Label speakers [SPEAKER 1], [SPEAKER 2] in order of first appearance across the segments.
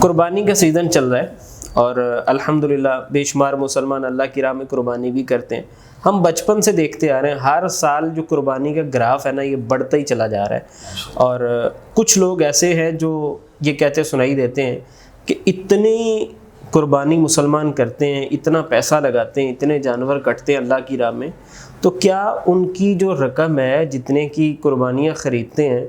[SPEAKER 1] قربانی کا سیزن چل رہا ہے اور الحمدللہ بے شمار مسلمان اللہ کی راہ میں قربانی بھی کرتے ہیں۔ ہم بچپن سے دیکھتے آ رہے ہیں ہر سال جو قربانی کا گراف ہے نا یہ بڑھتا ہی چلا جا رہا ہے، اور کچھ لوگ ایسے ہیں جو یہ کہتے سنائی دیتے ہیں کہ اتنی قربانی مسلمان کرتے ہیں، اتنا پیسہ لگاتے ہیں، اتنے جانور کٹتے ہیں اللہ کی راہ میں، تو کیا ان کی جو رقم ہے جتنے کی قربانیاں خریدتے ہیں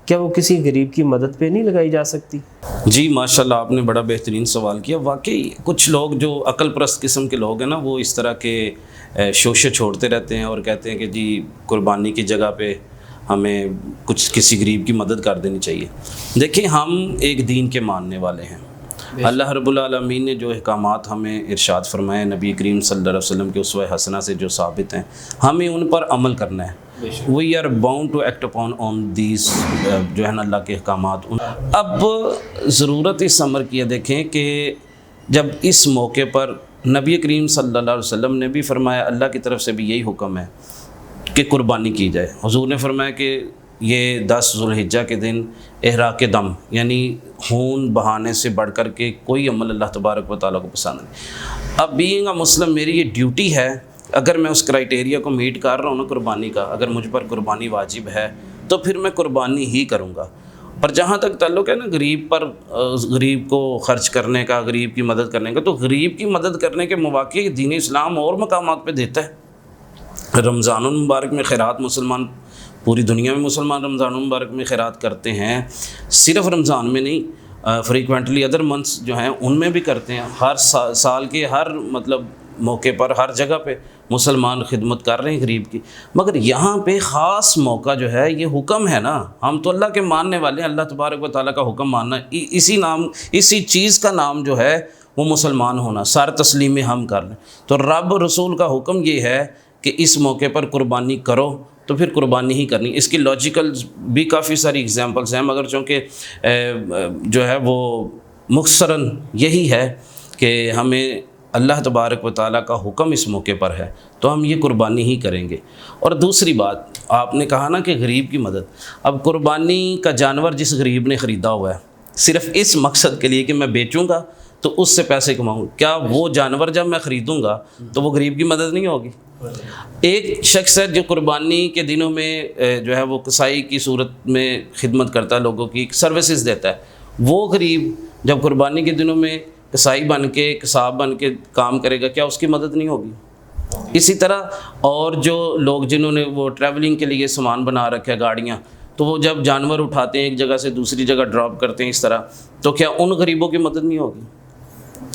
[SPEAKER 1] کیا وہ کسی غریب کی مدد پہ نہیں لگائی جا سکتی؟
[SPEAKER 2] جی ماشاءاللہ، آپ نے بڑا بہترین سوال کیا۔ واقعی کچھ لوگ جو عقل پرست قسم کے لوگ ہیں نا، وہ اس طرح کے شوشے چھوڑتے رہتے ہیں اور کہتے ہیں کہ جی قربانی کی جگہ پہ ہمیں کچھ کسی غریب کی مدد کر دینی چاہیے۔ دیکھیں، ہم ایک دین کے ماننے والے ہیں۔ اللہ رب العالمین نے جو احکامات ہمیں ارشاد فرمائے نبی کریم صلی اللہ علیہ وسلم کے اسوہ حسنہ سے جو ثابت ہیں، ہمیں ان پر عمل کرنا ہے۔ We are bound to act upon on these, جو ہے نا اللہ کے احکامات۔ اب ضرورت اس امر کی ہے، دیکھیں کہ جب اس موقع پر نبی کریم صلی اللہ علیہ وسلم نے بھی فرمایا، اللہ کی طرف سے بھی یہی حکم ہے کہ قربانی کی جائے۔ حضور نے فرمایا کہ یہ 10 ذوالحجہ کے دن احراق دم، یعنی خون بہانے سے بڑھ کر کے کوئی عمل اللہ تبارک و تعالیٰ کو پسند نہیں۔ اب بینگ اے مسلم میری یہ ڈیوٹی ہے، اگر میں اس کرائٹیریا کو میٹ کر رہا ہوں نا قربانی کا، اگر مجھ پر قربانی واجب ہے تو پھر میں قربانی ہی کروں گا۔ اور جہاں تک تعلق ہے نا غریب کو خرچ کرنے کا، غریب کی مدد کرنے کا، تو غریب کی مدد کرنے کے مواقع دین اسلام اور مقامات پہ دیتا ہے۔ رمضان المبارک میں خیرات مسلمان، پوری دنیا میں مسلمان رمضان المبارک میں خیرات کرتے ہیں، صرف رمضان میں نہیں، فریکوینٹلی ادر منتھس جو ہیں ان میں بھی کرتے ہیں۔ ہر سال کے ہر موقع پر، ہر جگہ پہ مسلمان خدمت کر رہے ہیں غریب کی، مگر یہاں پہ خاص موقع جو ہے یہ حکم ہے نا، ہم تو اللہ کے ماننے والے ہیں، اللہ تبارک و تعالیٰ کا حکم ماننا، اسی چیز کا نام جو ہے وہ مسلمان ہونا، سر تسلیم ہم کر لیں۔ تو رب رسول کا حکم یہ ہے کہ اس موقع پر قربانی کرو، تو پھر قربانی ہی کرنی۔ اس کی لاجیکل بھی کافی ساری اگزامپلس ہیں، مگر چونکہ جو ہے وہ مختصراً یہی ہے کہ ہمیں اللہ تبارک و تعالیٰ کا حکم اس موقع پر ہے تو ہم یہ قربانی ہی کریں گے۔ اور دوسری بات، آپ نے کہا نا کہ غریب کی مدد، اب قربانی کا جانور جس غریب نے خریدا ہوا ہے صرف اس مقصد کے لیے کہ میں بیچوں گا تو اس سے پیسے کماؤں، کیا وہ جانور جب میں خریدوں گا تو وہ غریب کی مدد نہیں ہوگی؟ ایک شخص ہے جو قربانی کے دنوں میں جو ہے وہ کسائی کی صورت میں خدمت کرتا ہے، لوگوں کی سروسز دیتا ہے، وہ غریب جب قربانی کے دنوں میں کسائی بن کے، کساب بن کے کام کرے گا، کیا اس کی مدد نہیں ہوگی؟ اسی طرح اور جو لوگ جنہوں نے وہ ٹریولنگ کے لیے سامان بنا رکھا ہے، گاڑیاں، تو وہ جب جانور اٹھاتے ہیں ایک جگہ سے دوسری جگہ ڈراپ کرتے ہیں اس طرح، تو کیا ان غریبوں کی مدد نہیں ہوگی؟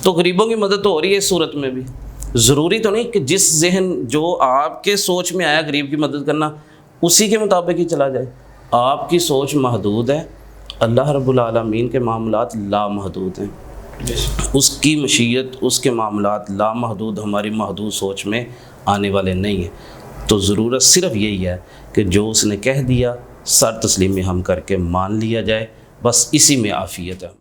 [SPEAKER 2] تو غریبوں کی مدد تو ہو رہی ہے اس صورت میں بھی۔ ضروری تو نہیں کہ جس ذہن جو آپ کے سوچ میں آیا غریب کی مدد کرنا اسی کے مطابق ہی چلا جائے۔ آپ کی سوچ محدود ہے، اللہ رب العالمین کے معاملات لامحدود ہیں، اس کی مشیت، اس کے معاملات لامحدود، ہماری محدود سوچ میں آنے والے نہیں ہیں۔ تو ضرورت صرف یہی ہے کہ جو اس نے کہہ دیا سر تسلیم ہم کر کے مان لیا جائے، بس اسی میں عافیت ہے۔